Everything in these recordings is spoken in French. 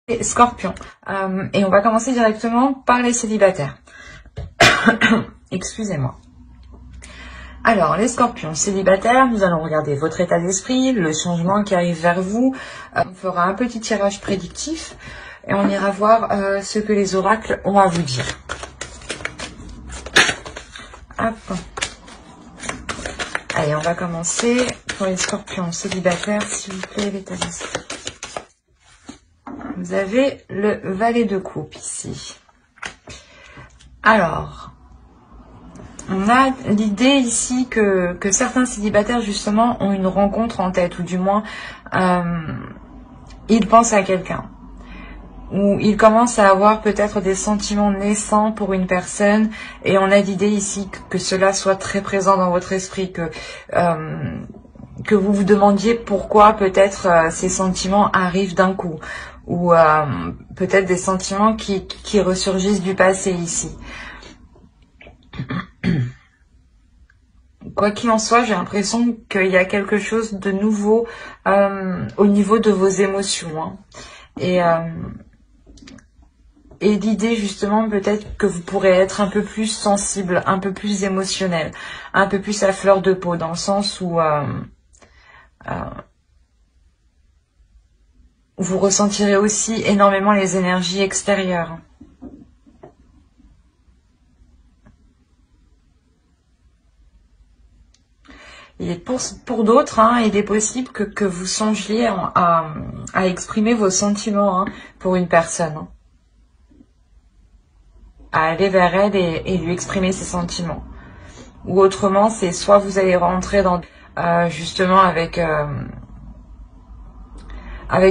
Les Scorpions. Et on va commencer directement par les célibataires. Excusez-moi. Alors, les Scorpions célibataires, nous allons regarder votre état d'esprit, le changement qui arrive vers vous. On fera un petit tirage prédictif et on ira voir ce que les oracles ont à vous dire. Hop. Allez, on va commencer pour les Scorpions célibataires, s'il vous plaît, l'état d'esprit. Vous avez le valet de coupe ici. Alors, on a l'idée ici que certains célibataires, justement, ont une rencontre en tête, ou du moins, ils pensent à quelqu'un. Ou ils commencent à avoir peut-être des sentiments naissants pour une personne, et on a l'idée ici que cela soit très présent dans votre esprit, que vous vous demandiez pourquoi peut-être ces sentiments arrivent d'un coup, ou peut-être des sentiments qui ressurgissent du passé ici. Quoi qu'il en soit, j'ai l'impression qu'il y a quelque chose de nouveau au niveau de vos émotions. Hein. Et l'idée justement peut-être que vous pourrez être un peu plus sensible, un peu plus émotionnel, un peu plus à fleur de peau, dans le sens où vous ressentirez aussi énormément les énergies extérieures. Et pour d'autres, hein, il est possible que vous songiez à exprimer vos sentiments hein, pour une personne. Hein. À aller vers elle et lui exprimer ses sentiments. Ou autrement, c'est soit vous allez rentrer dans justement avec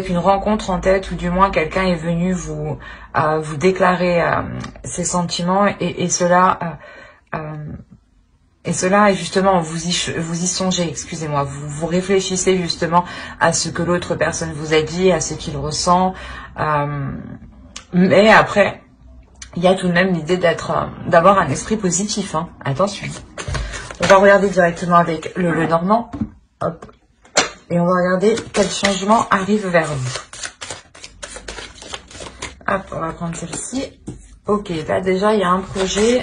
une rencontre en tête, ou du moins quelqu'un est venu vous déclarer ses sentiments, et cela est justement, vous y songez, excusez-moi, vous réfléchissez justement à ce que l'autre personne vous a dit, à ce qu'il ressent, mais après, il y a tout de même l'idée d'avoir un esprit positif, hein. Attention. On va regarder directement avec le Normand, hop, et on va regarder quel changement arrive vers vous. Hop, on va prendre celle-ci. Ok, là déjà, il y a un projet.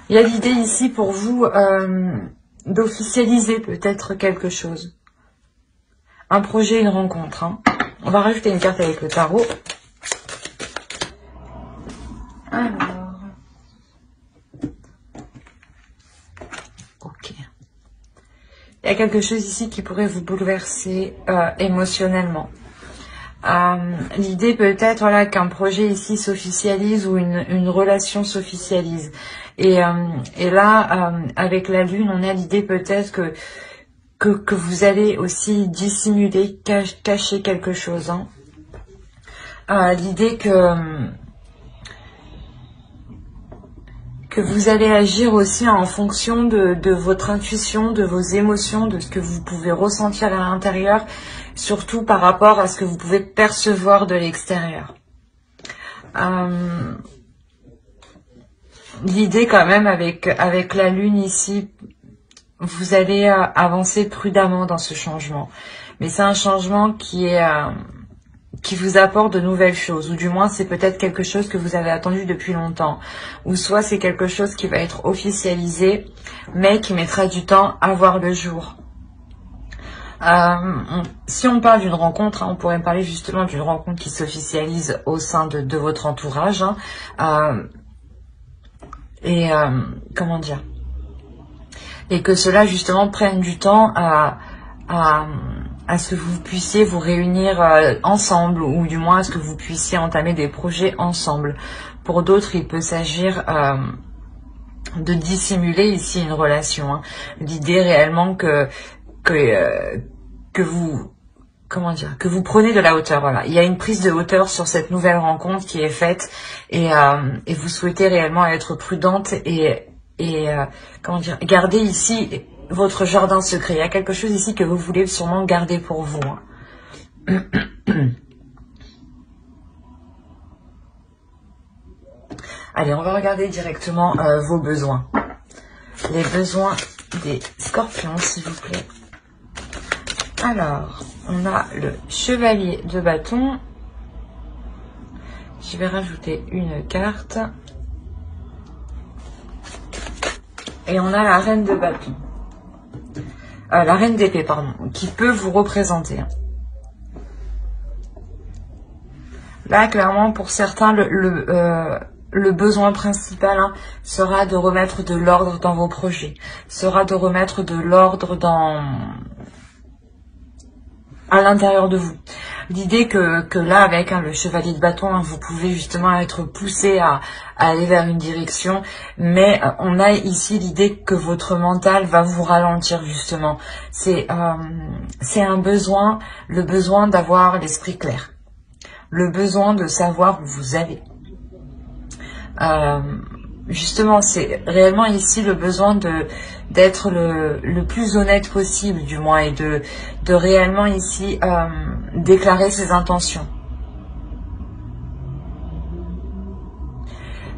Il y a l'idée ici pour vous d'officialiser peut-être quelque chose. Un projet, une rencontre. Hein. On va rajouter une carte avec le tarot. Alors. Ok. Il y a quelque chose ici qui pourrait vous bouleverser émotionnellement. L'idée peut-être voilà, qu'un projet ici s'officialise ou une relation s'officialise. Et là, avec la lune, on a l'idée peut-être que vous allez aussi dissimuler, cacher quelque chose. Hein. L'idée que vous allez agir aussi en fonction de votre intuition, de vos émotions, de ce que vous pouvez ressentir à l'intérieur, surtout par rapport à ce que vous pouvez percevoir de l'extérieur. L'idée quand même avec la lune ici, vous allez avancer prudemment dans ce changement. Mais c'est un changement qui vous apporte de nouvelles choses, ou du moins c'est peut-être quelque chose que vous avez attendu depuis longtemps, ou soit c'est quelque chose qui va être officialisé, mais qui mettra du temps à voir le jour. Si on parle d'une rencontre, hein, on pourrait parler justement d'une rencontre qui s'officialise au sein de votre entourage, hein, comment dire, et que cela justement prenne du temps à ce que vous puissiez vous réunir ensemble, ou du moins à ce que vous puissiez entamer des projets ensemble. Pour d'autres, il peut s'agir de dissimuler ici une relation. Hein. L'idée réellement que vous, comment dire, que vous prenez de la hauteur. Voilà, il y a une prise de hauteur sur cette nouvelle rencontre qui est faite, et vous souhaitez réellement être prudente et comment dire, garder ici votre jardin secret. Il y a quelque chose ici que vous voulez sûrement garder pour vous. Hein. Allez, on va regarder directement vos besoins. Les besoins des scorpions, s'il vous plaît. Alors, on a le chevalier de bâton. Je vais rajouter une carte. Et on a la reine de bâton. La reine d'épée, pardon, qui peut vous représenter. Là, clairement, pour certains, le besoin principal sera de remettre de l'ordre dans vos projets, sera de remettre de l'ordre à l'intérieur de vous. L'idée que là, avec le chevalier de bâton, vous pouvez justement être poussé à aller vers une direction, mais on a ici l'idée que votre mental va vous ralentir justement. C'est un besoin, le besoin d'avoir l'esprit clair, le besoin de savoir où vous allez. Justement, c'est réellement ici le besoin d'être le plus honnête possible, du moins, et de réellement ici déclarer ses intentions.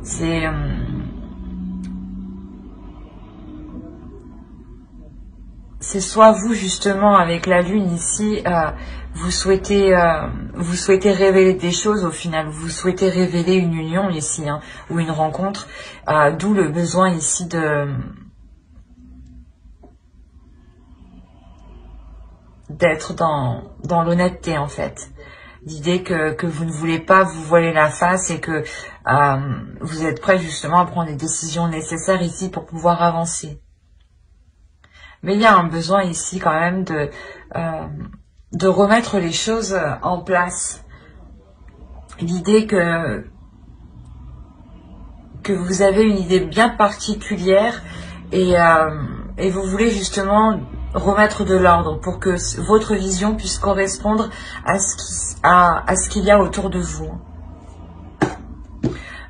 C'est soit vous, justement, avec la lune ici, vous souhaitez révéler des choses au final, vous souhaitez révéler une union ici, ou une rencontre, d'où le besoin ici d'être dans l'honnêteté en fait. L'idée que vous ne voulez pas vous voiler la face et que vous êtes prêt justement à prendre les décisions nécessaires ici pour pouvoir avancer. Mais il y a un besoin ici quand même de remettre les choses en place. L'idée que vous avez une idée bien particulière et vous voulez justement remettre de l'ordre pour que votre vision puisse correspondre à ce qu'il y a autour de vous.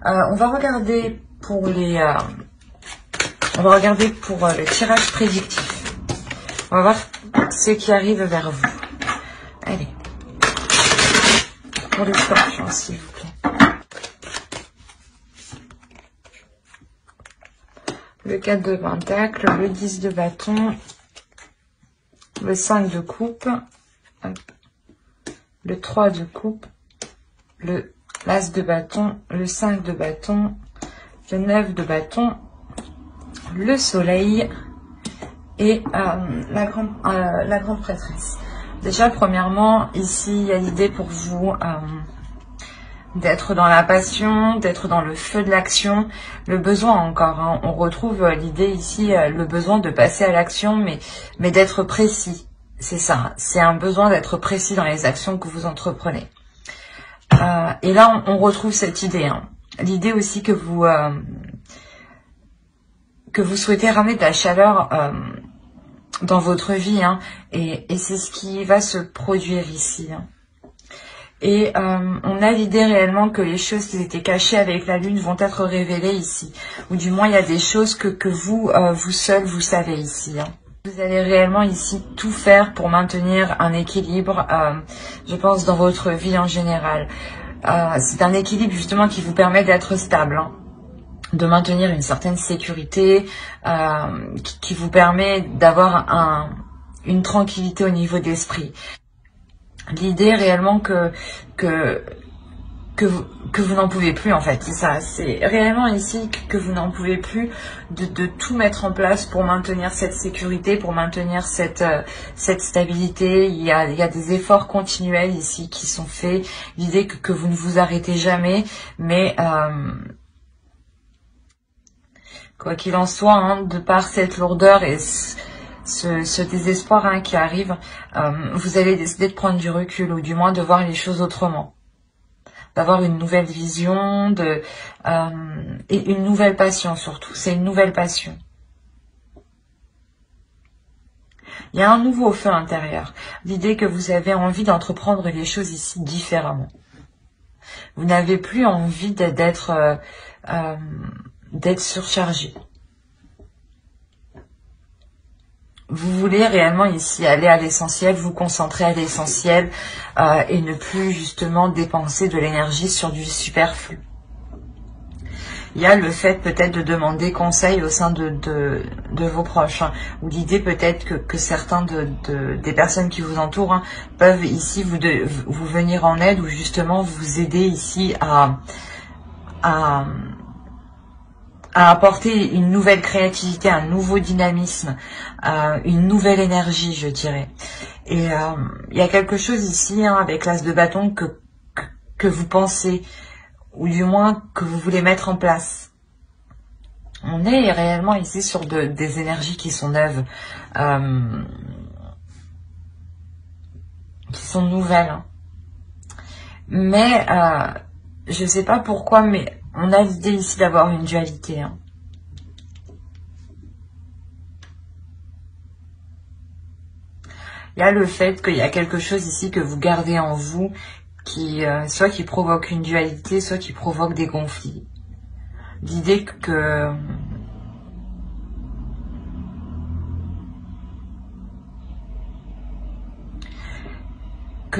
On va regarder pour le tirage prédictif. On va voir ce qui arrive vers vous. Allez. Pour le scorpion, s'il vous plaît. Le 4 de pentacle, le 10 de bâton, le 5 de coupe, le 3 de coupe, le l'as de bâton, le 5 de bâton, le 9 de bâton, le soleil et la grande prêtresse. Déjà, premièrement, ici, il y a l'idée pour vous d'être dans la passion, d'être dans le feu de l'action, le besoin encore. On retrouve l'idée ici, le besoin de passer à l'action, mais d'être précis. C'est ça, c'est un besoin d'être précis dans les actions que vous entreprenez. Et là, on retrouve cette idée. L'idée aussi que vous souhaitez ramener de la chaleur dans votre vie, et c'est ce qui va se produire ici. Et on a l'idée réellement que les choses qui étaient cachées avec la lune vont être révélées ici, ou du moins il y a des choses que vous seul vous savez ici. Vous allez réellement ici tout faire pour maintenir un équilibre, je pense, dans votre vie en général. C'est un équilibre justement qui vous permet d'être stable, de maintenir une certaine sécurité, qui vous permet d'avoir une tranquillité au niveau d'esprit. L'idée réellement que vous n'en pouvez plus en fait, c'est ça, c'est réellement ici que vous n'en pouvez plus de tout mettre en place pour maintenir cette sécurité, pour maintenir cette stabilité. Il y a des efforts continuels ici qui sont faits, l'idée que vous ne vous arrêtez jamais, mais quoi qu'il en soit, de par cette lourdeur et ce désespoir qui arrive, vous allez décider de prendre du recul, ou du moins de voir les choses autrement, d'avoir une nouvelle vision, et une nouvelle passion surtout. C'est une nouvelle passion. Il y a un nouveau feu intérieur. L'idée que vous avez envie d'entreprendre les choses ici différemment. Vous n'avez plus envie d'être surchargé. Vous voulez réellement ici aller à l'essentiel, vous concentrer à l'essentiel, et ne plus justement dépenser de l'énergie sur du superflu. il y a le fait peut-être de demander conseil au sein de vos proches, hein, ou l'idée peut-être que certains des personnes qui vous entourent, hein, peuvent ici vous venir en aide, ou justement vous aider ici à apporter une nouvelle créativité, un nouveau dynamisme, une nouvelle énergie, je dirais. Et il y a quelque chose ici, hein, avec l'as de bâton que vous pensez, ou du moins que vous voulez mettre en place. On est réellement ici sur des énergies qui sont neuves, qui sont nouvelles. Hein. Mais je ne sais pas pourquoi, mais on a l'idée ici d'avoir une dualité. Hein. Il y a le fait qu'il y a quelque chose ici que vous gardez en vous, soit qui provoque une dualité, soit qui provoque des conflits. L'idée que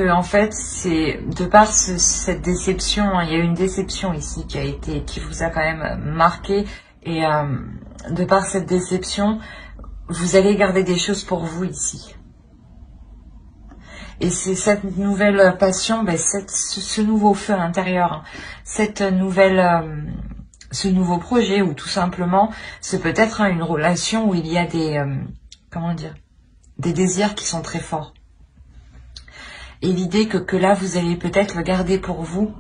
en fait, c'est de par cette déception, hein, il y a une déception ici qui vous a quand même marqué, et de par cette déception, vous allez garder des choses pour vous ici. Et c'est cette nouvelle passion, ce nouveau feu intérieur, hein, ce nouveau projet, ou tout simplement, c'est peut-être, hein, une relation où il y a des désirs qui sont très forts. Et l'idée que là, vous allez peut-être le garder pour vous,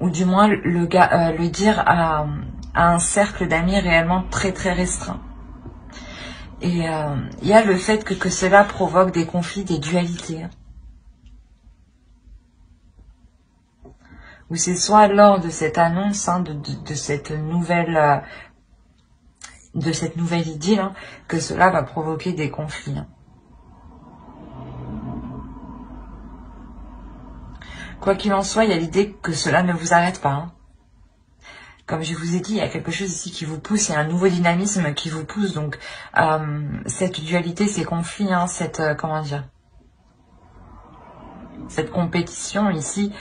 ou du moins le dire à un cercle d'amis réellement très très restreint. Et il y a le fait que cela provoque des conflits, des dualités. Ou c'est soit lors de cette annonce, hein, de cette nouvelle idylle, hein, que cela va provoquer des conflits. Hein. Quoi qu'il en soit, il y a l'idée que cela ne vous arrête pas. Hein. Comme je vous ai dit, il y a quelque chose ici qui vous pousse, il y a un nouveau dynamisme qui vous pousse. Donc, cette dualité, ces conflits, hein, cette compétition ici,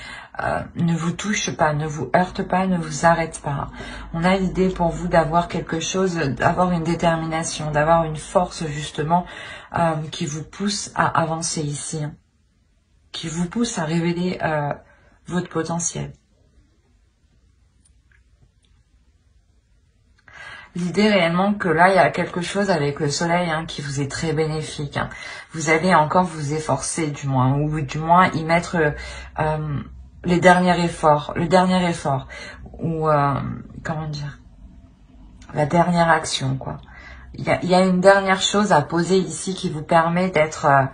ne vous touche pas, ne vous heurte pas, ne vous arrête pas. On a l'idée pour vous d'avoir quelque chose, d'avoir une détermination, d'avoir une force justement qui vous pousse à avancer ici, hein, qui vous pousse à révéler votre potentiel. L'idée réellement que là, il y a quelque chose avec le soleil, hein, qui vous est très bénéfique. Hein. Vous allez encore vous efforcer, du moins, ou du moins y mettre le dernier effort, ou la dernière action, quoi. Il y a une dernière chose à poser ici qui vous permet d'être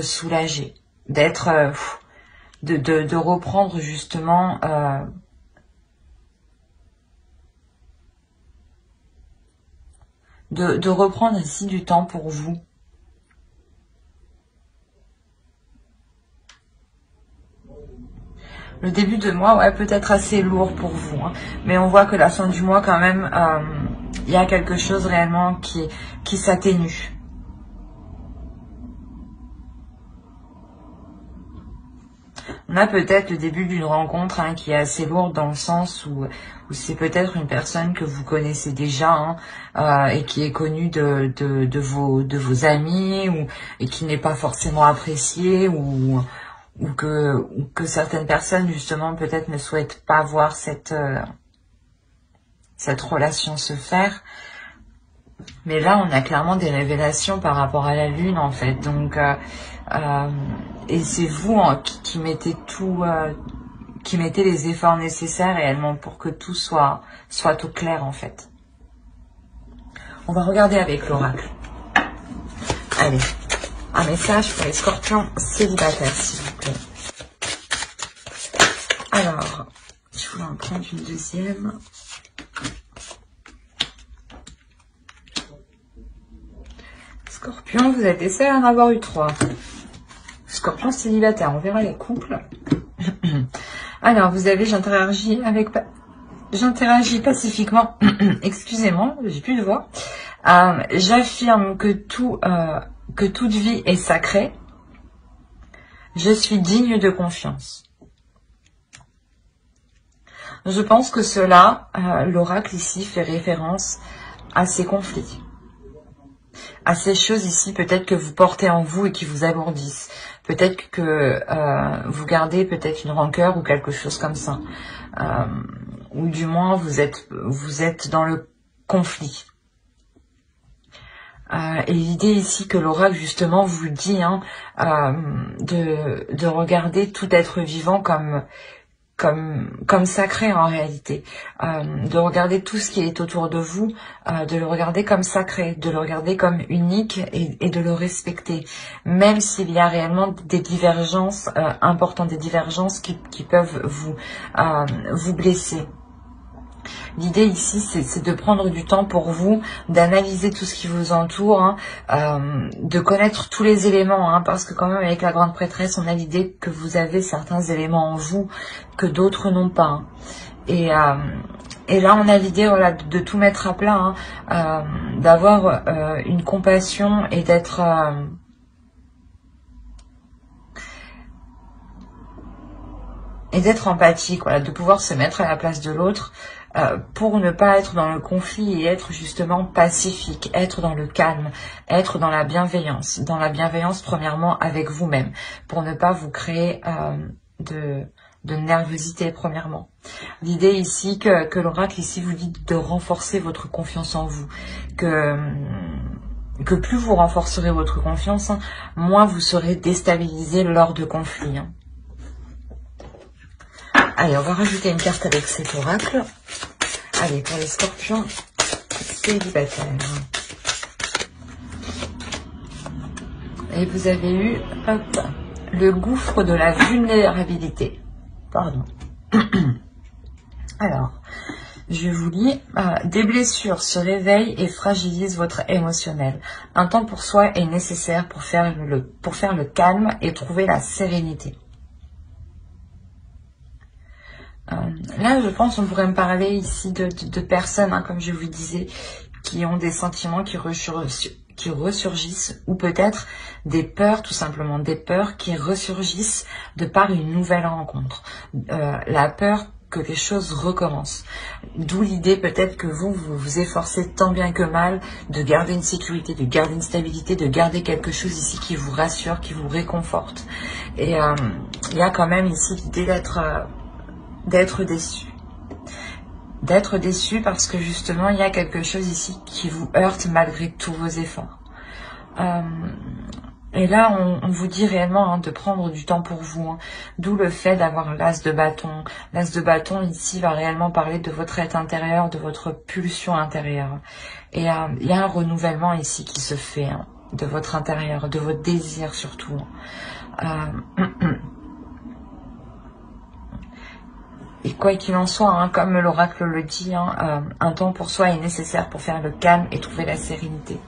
soulagé, de reprendre justement de reprendre ici du temps pour vous. Le début de mois, ouais, peut être assez lourd pour vous, hein, mais on voit que la fin du mois, quand même, il y a quelque chose réellement qui s'atténue. On a peut-être le début d'une rencontre, hein, qui est assez lourde dans le sens où c'est peut-être une personne que vous connaissez déjà, hein, et qui est connue de vos amis, et qui n'est pas forcément appréciée, ou que certaines personnes justement peut-être ne souhaitent pas voir cette relation se faire. Mais là, on a clairement des révélations par rapport à la lune, en fait. Donc, et c'est vous, hein, qui mettez tout, qui mettez les efforts nécessaires réellement pour que tout soit au clair, en fait. On va regarder avec l'oracle. Allez, un message pour les scorpions célibataires, s'il vous plaît. Alors, je voulais en prendre une deuxième. Scorpion, vous êtes les seuls à en avoir eu 3. Scorpion célibataire, on verra les couples. Alors, vous avez, j'interagis pacifiquement. Excusez-moi, j'ai plus de voix. J'affirme que toute vie est sacrée. Je suis digne de confiance. Je pense que cela, l'oracle ici fait référence à ces conflits, à ces choses ici peut-être que vous portez en vous et qui vous alourdissent. Peut-être que vous gardez peut-être une rancœur ou quelque chose comme ça. Ou du moins vous êtes dans le conflit. Et l'idée ici que l'oracle justement vous dit de regarder tout être vivant comme sacré en réalité, de regarder tout ce qui est autour de vous, de le regarder comme sacré, de le regarder comme unique et de le respecter, même s'il y a réellement des divergences importantes, des divergences qui peuvent vous blesser. L'idée ici, c'est de prendre du temps pour vous, d'analyser tout ce qui vous entoure, de connaître tous les éléments, parce que quand même avec la grande prêtresse, on a l'idée que vous avez certains éléments en vous que d'autres n'ont pas. Et là, on a l'idée de tout mettre à plat, d'avoir une compassion et d'être... empathique, de pouvoir se mettre à la place de l'autre, pour ne pas être dans le conflit et être justement pacifique, être dans le calme, être dans la bienveillance premièrement avec vous-même, pour ne pas vous créer de nervosité premièrement. L'idée ici que l'oracle ici vous dit de renforcer votre confiance en vous, que plus vous renforcerez votre confiance, moins vous serez déstabilisé lors de conflits. Allez, on va rajouter une carte avec cet oracle. Allez, pour les scorpions célibataires. Et vous avez eu, le gouffre de la vulnérabilité. Pardon. Alors, je vous lis. Des blessures se réveillent et fragilisent votre émotionnel. Un temps pour soi est nécessaire pour faire le calme et trouver la sérénité. Là, je pense qu'on pourrait me parler ici de personnes, comme je vous disais, qui ont des sentiments qui ressurgissent, ou peut-être des peurs, tout simplement, des peurs qui ressurgissent de par une nouvelle rencontre. La peur que les choses recommencent. D'où l'idée peut-être que vous vous efforcez tant bien que mal de garder une sécurité, de garder une stabilité, de garder quelque chose ici qui vous rassure, qui vous réconforte. Et il y a quand même ici l'idée d'être déçu. D'être déçu parce que justement il y a quelque chose ici qui vous heurte malgré tous vos efforts. Et là on vous dit réellement de prendre du temps pour vous, d'où le fait d'avoir l'as de bâton. L'as de bâton ici va réellement parler de votre être intérieur, de votre pulsion intérieure. Et il y a un renouvellement ici qui se fait de votre intérieur, de votre désir surtout. Et quoi qu'il en soit, comme l'oracle le dit, un temps pour soi est nécessaire pour faire le calme et trouver la sérénité.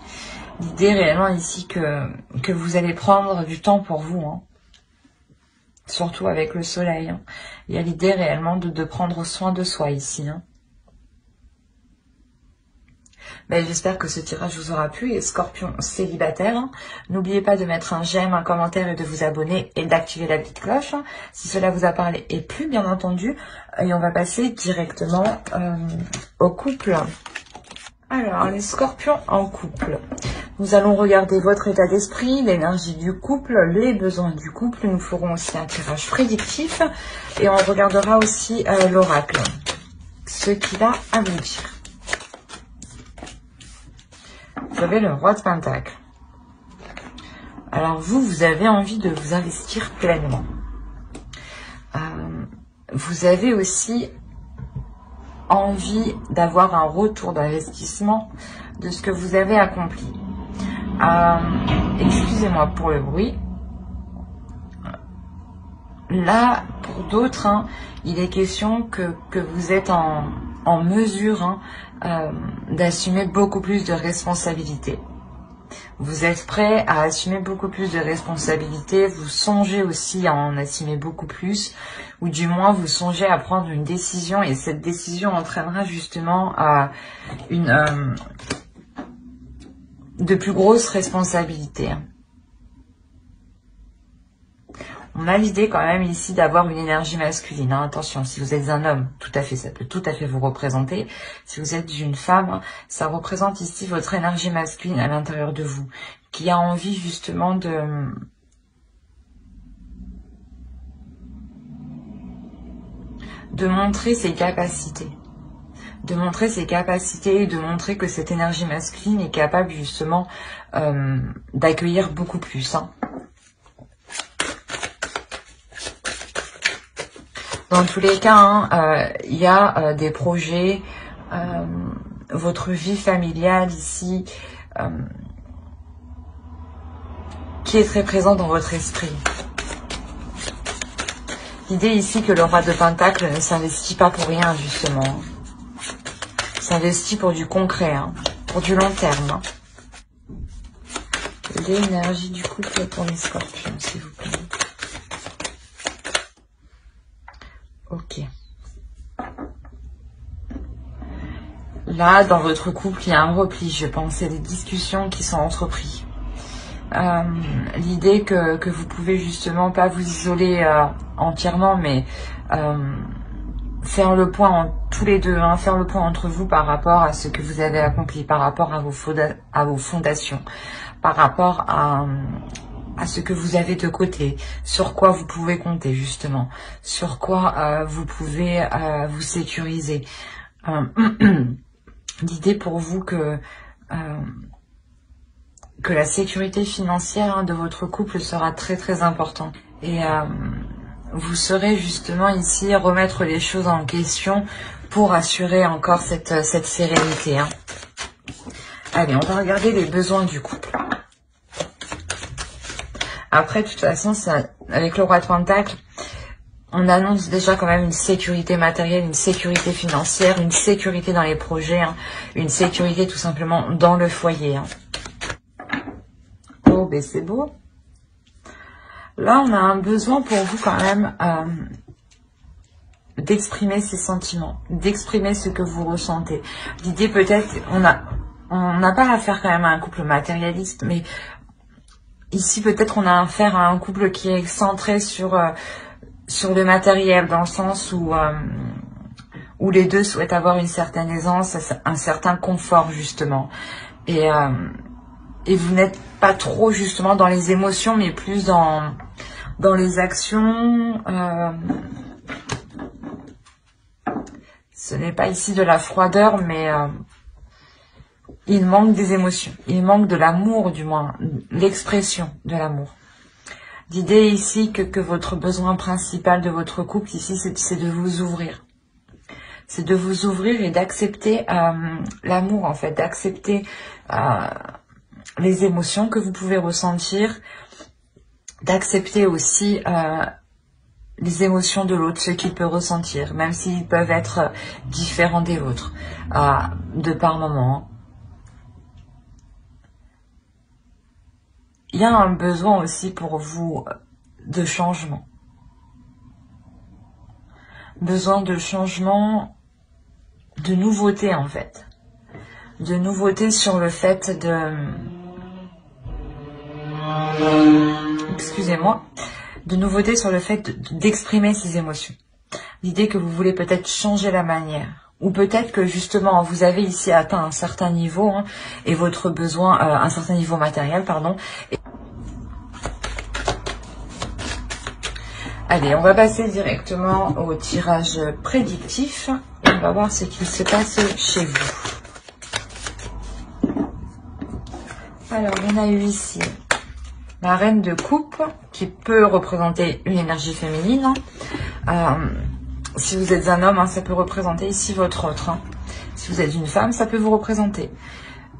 L'idée réellement ici que vous allez prendre du temps pour vous, surtout avec le soleil. Il y a l'idée réellement de prendre soin de soi ici. J'espère que ce tirage vous aura plu. Et scorpion célibataire, n'oubliez pas de mettre un j'aime, un commentaire et de vous abonner et d'activer la petite cloche si cela vous a parlé et plu, bien entendu. Et on va passer directement au couple. Alors, les scorpions en couple. Nous allons regarder votre état d'esprit, l'énergie du couple, les besoins du couple. Nous ferons aussi un tirage prédictif et on regardera aussi l'oracle, ce qu'il a à vous dire. Vous avez le roi de Pentacle. Alors vous avez envie de vous investir pleinement. Vous avez aussi envie d'avoir un retour d'investissement de ce que vous avez accompli. Excusez-moi pour le bruit. Là, pour d'autres, il est question que vous êtes en mesure d'assumer beaucoup plus de responsabilités. Vous êtes prêt à assumer beaucoup plus de responsabilités, vous songez aussi à en assumer beaucoup plus, ou du moins vous songez à prendre une décision, et cette décision entraînera justement à de plus grosses responsabilités. On a l'idée quand même ici d'avoir une énergie masculine. Hein. Attention, si vous êtes un homme, tout à fait, ça peut tout à fait vous représenter. Si vous êtes une femme, ça représente ici votre énergie masculine à l'intérieur de vous, qui a envie justement de montrer ses capacités. De montrer ses capacités, de montrer que cette énergie masculine est capable justement d'accueillir beaucoup plus. Hein. Dans tous les cas, il y a des projets, votre vie familiale ici, qui est très présente dans votre esprit. L'idée ici que le roi de Pentacle ne s'investit pas pour rien, justement. S'investit pour du concret, hein, pour du long terme. Hein. L'énergie du couple pour les scorpions, s'il vous plaît. Ok. Là, dans votre couple, il y a un repli, je pense. Il y a des discussions qui sont entreprises. L'idée que vous pouvez justement pas vous isoler entièrement, mais faire le point tous les deux, hein, faire le point entre vous par rapport à ce que vous avez accompli, par rapport à vos fondations, par rapport à ce que vous avez de côté, sur quoi vous pouvez compter justement, sur quoi vous pouvez vous sécuriser. L'idée pour vous que la sécurité financière, hein, de votre couple sera très très importante. Et vous saurez justement ici remettre les choses en question pour assurer encore cette sérénité. Hein. Allez, on va regarder les besoins du couple. Après, de toute façon, ça, avec le roi de Pentacle, on annonce déjà quand même une sécurité matérielle, une sécurité financière, une sécurité dans les projets, hein, une sécurité tout simplement dans le foyer. Hein. Oh, ben c'est beau. Là, on a un besoin pour vous quand même d'exprimer ses sentiments, d'exprimer ce que vous ressentez. L'idée peut-être, on n'a pas affaire quand même à un couple matérialiste, mais ici peut-être on a affaire à un couple qui est centré sur le matériel, dans le sens où les deux souhaitent avoir une certaine aisance, un certain confort justement. Et vous n'êtes pas trop justement dans les émotions, mais plus dans les actions. Ce n'est pas ici de la froideur, mais il manque des émotions. Il manque de l'amour, du moins, l'expression de l'amour. L'idée ici que votre besoin principal de votre couple ici, c'est de vous ouvrir. C'est de vous ouvrir et d'accepter l'amour, en fait, d'accepter les émotions que vous pouvez ressentir, d'accepter aussi les émotions de l'autre, ce qu'il peut ressentir, même s'ils peuvent être différents des vôtres, de par moment. Il y a un besoin aussi pour vous de changement. Besoin de changement, de nouveauté en fait. De nouveauté sur le fait de... Excusez-moi. De nouveauté sur le fait d'exprimer ses émotions. L'idée que vous voulez peut-être changer la manière. Ou peut-être que justement vous avez ici atteint un certain niveau, hein, et votre besoin, un certain niveau matériel, pardon. Allez, on va passer directement au tirage prédictif. Et on va voir ce qu'il se passe chez vous. Alors, on a eu ici la reine de coupe, qui peut représenter une énergie féminine. Si vous êtes un homme, hein, ça peut représenter ici votre autre. Hein. Si vous êtes une femme, ça peut vous représenter.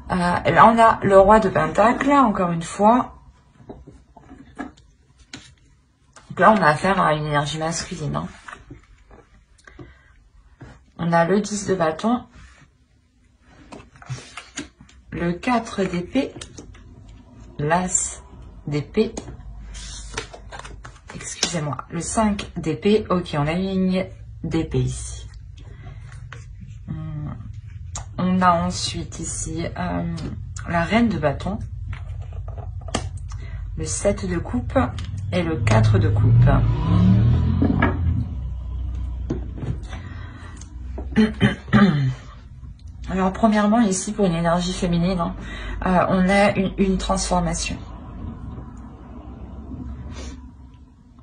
Là, on a le roi de Pentacle, encore une fois. Donc là, on a affaire à une énergie masculine. Hein. On a le 10 de bâton, le 4 d'épée, l'as d'épée, excusez-moi, le 5 d'épée. Ok, on a une ligne d'épée ici. On a ensuite ici la reine de bâton, le 7 de coupe et le 4 de coupe. Alors premièrement ici pour une énergie féminine, on a une transformation.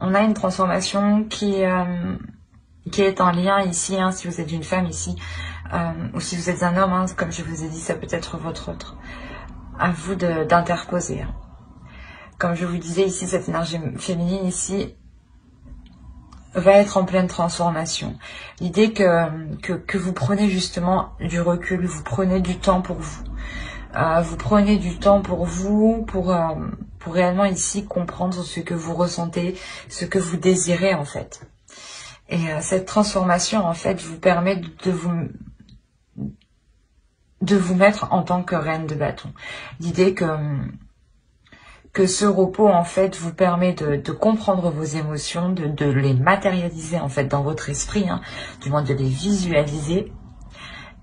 On a une transformation qui est en lien ici, si vous êtes une femme ici, ou si vous êtes un homme, comme je vous ai dit, ça peut être votre autre. À vous d'interposer. Comme je vous disais ici, cette énergie féminine ici va être en pleine transformation. L'idée que vous prenez justement du recul, vous prenez du temps pour vous. Vous prenez du temps pour vous, pour réellement ici comprendre ce que vous ressentez, ce que vous désirez en fait. Et cette transformation en fait vous permet de vous mettre en tant que reine de bâton. L'idée que ce repos en fait vous permet de comprendre vos émotions, de les matérialiser en fait dans votre esprit, du moins de les visualiser.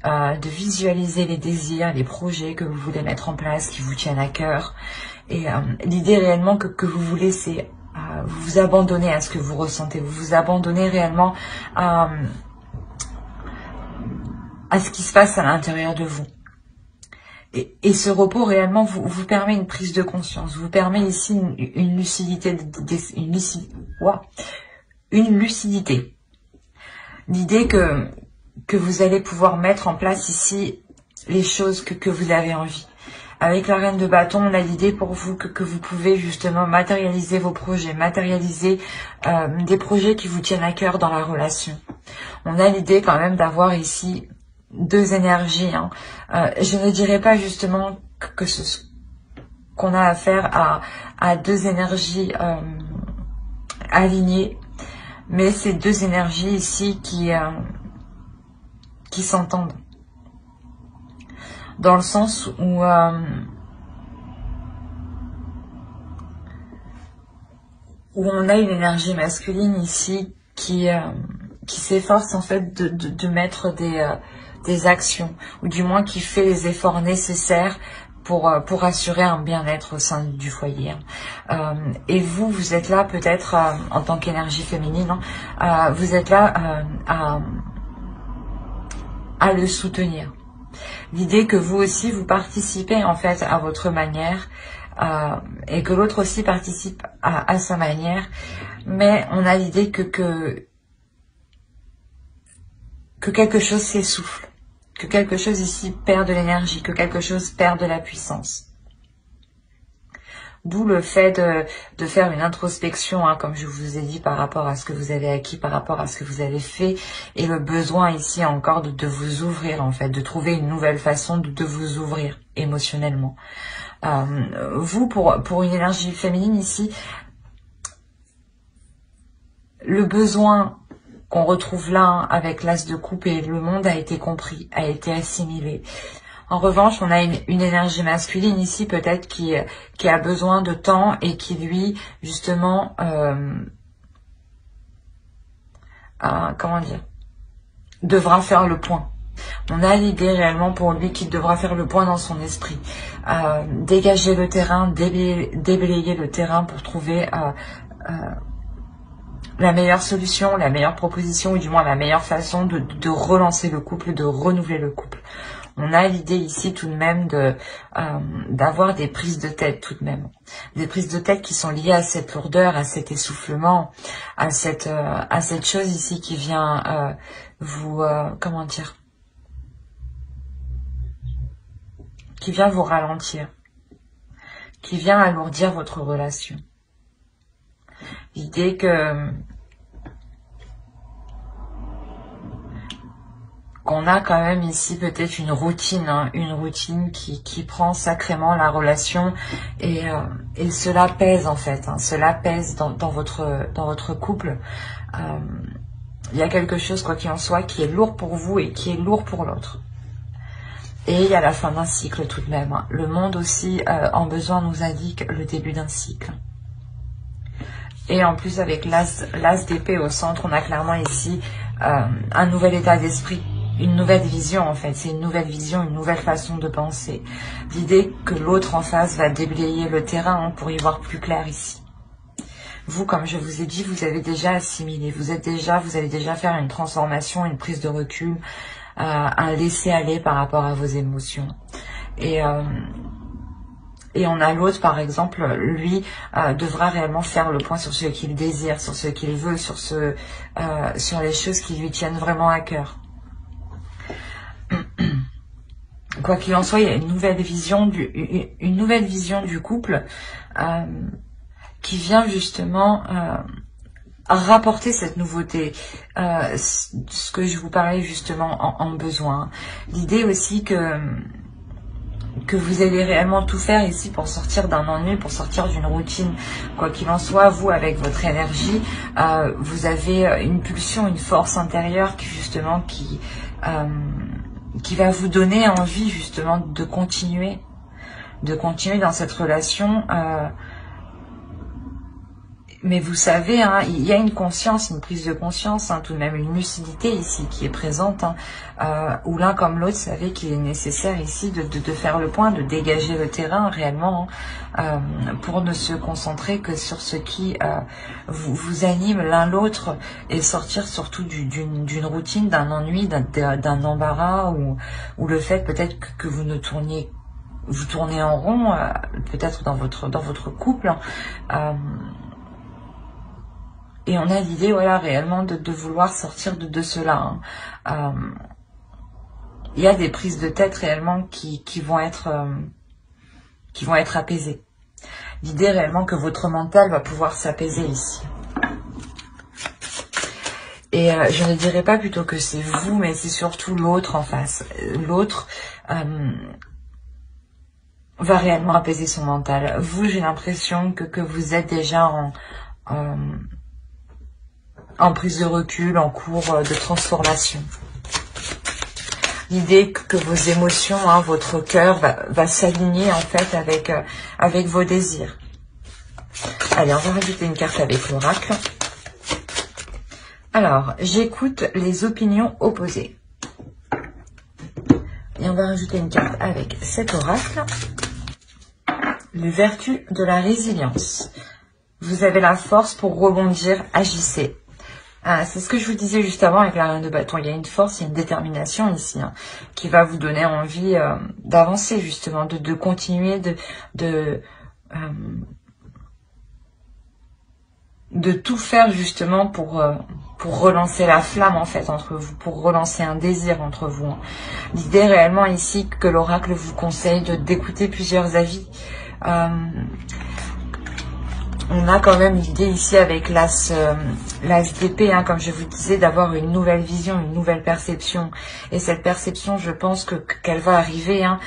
De visualiser les désirs, les projets que vous voulez mettre en place, qui vous tiennent à cœur. Et l'idée réellement que vous voulez, c'est vous abandonner à ce que vous ressentez, vous vous abandonnez réellement à ce qui se passe à l'intérieur de vous. Et ce repos réellement vous permet une prise de conscience, vous permet ici une lucidité, une lucidité. L'idée que vous allez pouvoir mettre en place ici les choses que vous avez envie. Avec la reine de bâton, on a l'idée pour vous que vous pouvez justement matérialiser vos projets, matérialiser des projets qui vous tiennent à cœur dans la relation. On a l'idée quand même d'avoir ici deux énergies. Je ne dirais pas justement qu'on a affaire à deux énergies alignées, mais c'est deux énergies ici qui s'entendent. Dans le sens où on a une énergie masculine ici qui s'efforce en fait de mettre des actions, ou du moins qui fait les efforts nécessaires pour assurer un bien-être au sein du foyer. Et vous êtes là peut-être en tant qu'énergie féminine, vous êtes là à le soutenir. L'idée que vous aussi vous participez en fait à votre manière et que l'autre aussi participe à sa manière, mais on a l'idée que quelque chose s'essouffle, que quelque chose ici perd de l'énergie, que quelque chose perd de la puissance. D'où le fait de faire une introspection, comme je vous ai dit, par rapport à ce que vous avez acquis, par rapport à ce que vous avez fait, et le besoin ici encore de vous ouvrir, en fait, de trouver une nouvelle façon de vous ouvrir émotionnellement. Vous, pour une énergie féminine ici, le besoin qu'on retrouve là avec l'as de coupe et le monde a été compris, a été assimilé. En revanche, on a une énergie masculine ici peut-être qui a besoin de temps et qui lui, justement, comment dire, devra faire le point. On a l'idée réellement pour lui qu'il devra faire le point dans son esprit. Dégager le terrain, déblayer le terrain pour trouver la meilleure solution, la meilleure proposition, ou du moins la meilleure façon de relancer le couple, de renouveler le couple. On a l'idée ici tout de même d'avoir des prises de tête tout de même. Des prises de tête qui sont liées à cette lourdeur, à cet essoufflement, à cette chose ici qui vient vous, comment dire, qui vient vous ralentir, qui vient alourdir votre relation. L'idée qu'on a quand même ici peut-être une routine qui prend sacrément la relation et cela pèse en fait, cela pèse dans votre couple. Il y a quelque chose, quoi qu'il en soit, qui est lourd pour vous et qui est lourd pour l'autre. Et il y a la fin d'un cycle tout de même. Le monde aussi, en besoin, nous indique le début d'un cycle. Et en plus, avec l'as d'épée au centre, on a clairement ici un nouvel état d'esprit. Une nouvelle vision en fait, c'est une nouvelle vision, une nouvelle façon de penser. L'idée que l'autre en face va déblayer le terrain pour y voir plus clair ici. vous, comme je vous ai dit, vous avez déjà assimilé, vous allez déjà faire une transformation, une prise de recul, un laisser-aller par rapport à vos émotions. Et on a l'autre, par exemple, lui, devra réellement faire le point sur ce qu'il désire, sur ce qu'il veut, sur les choses qui lui tiennent vraiment à cœur. Quoi qu'il en soit, il y a une nouvelle vision du couple qui vient justement rapporter cette nouveauté, ce que je vous parlais justement en besoin. L'idée aussi que vous allez réellement tout faire ici pour sortir d'un ennui, pour sortir d'une routine. Quoi qu'il en soit, vous, avec votre énergie, vous avez une pulsion, une force intérieure qui va vous donner envie justement de continuer dans cette relation. Mais vous savez, hein, il y a une conscience, une prise de conscience, hein, tout de même une lucidité ici qui est présente, hein, où l'un comme l'autre savait qu'il est nécessaire ici de faire le point, de dégager le terrain réellement, hein, pour ne se concentrer que sur ce qui vous anime l'un l'autre et sortir surtout d'une routine, d'un ennui, d'un embarras ou le fait peut-être que vous tournez en rond, peut-être dans votre couple. Et on a l'idée, voilà, réellement de vouloir sortir de cela. Hein. Il y a des prises de tête réellement qui vont être apaisées. L'idée réellement que votre mental va pouvoir s'apaiser ici. Et je ne dirais pas plutôt que c'est vous, mais c'est surtout l'autre en face. L'autre va réellement apaiser son mental. Vous, j'ai l'impression que vous êtes déjà en prise de recul, en cours de transformation. L'idée que vos émotions, hein, votre cœur va s'aligner en fait avec vos désirs. Allez, on va rajouter une carte avec l'oracle. Alors, j'écoute les opinions opposées. Et on va rajouter une carte avec cet oracle. Les vertus de la résilience. Vous avez la force pour rebondir, agissez. C'est ce que je vous disais juste avant avec la reine de bâton. Il y a une force, il y a une détermination ici, hein, qui va vous donner envie d'avancer justement, de continuer, de tout faire justement pour relancer la flamme en fait entre vous, pour relancer un désir entre vous. Hein. L'idée réellement ici que l'oracle vous conseille d'écouter plusieurs avis. On a quand même l'idée ici avec l'as d'épée, hein, comme je vous disais, d'avoir une nouvelle vision, une nouvelle perception. Et cette perception, je pense qu'elle va arriver, hein,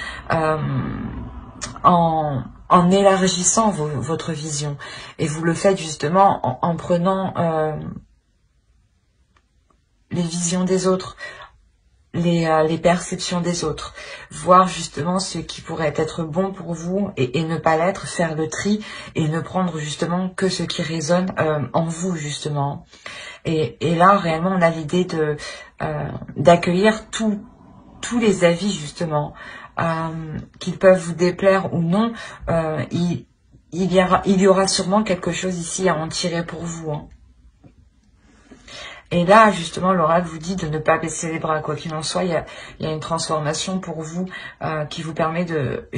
en élargissant votre vision. Et vous le faites justement en prenant les visions des autres, les perceptions des autres, voir justement ce qui pourrait être bon pour vous et ne pas l'être, faire le tri et ne prendre justement que ce qui résonne en vous justement. Et là réellement on a l'idée d'accueillir tous les avis justement, qu'ils peuvent vous déplaire ou non. Il y aura sûrement quelque chose ici à en tirer pour vous, hein. Et là, justement, l'oracle vous dit de ne pas baisser les bras. Quoi qu'il en soit, il y a une transformation pour vous qui vous permet de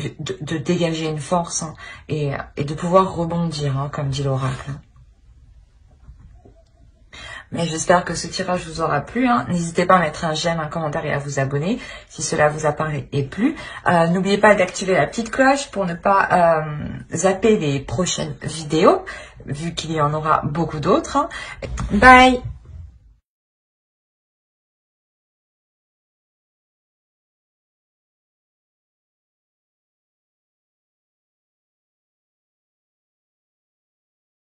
dégager une force, hein, et de pouvoir rebondir, hein, comme dit l'oracle. Mais j'espère que ce tirage vous aura plu, hein. N'hésitez pas à mettre un j'aime, un commentaire et à vous abonner si cela vous apparaît et plu. N'oubliez pas d'activer la petite cloche pour ne pas zapper les prochaines vidéos, vu qu'il y en aura beaucoup d'autres, hein. Bye!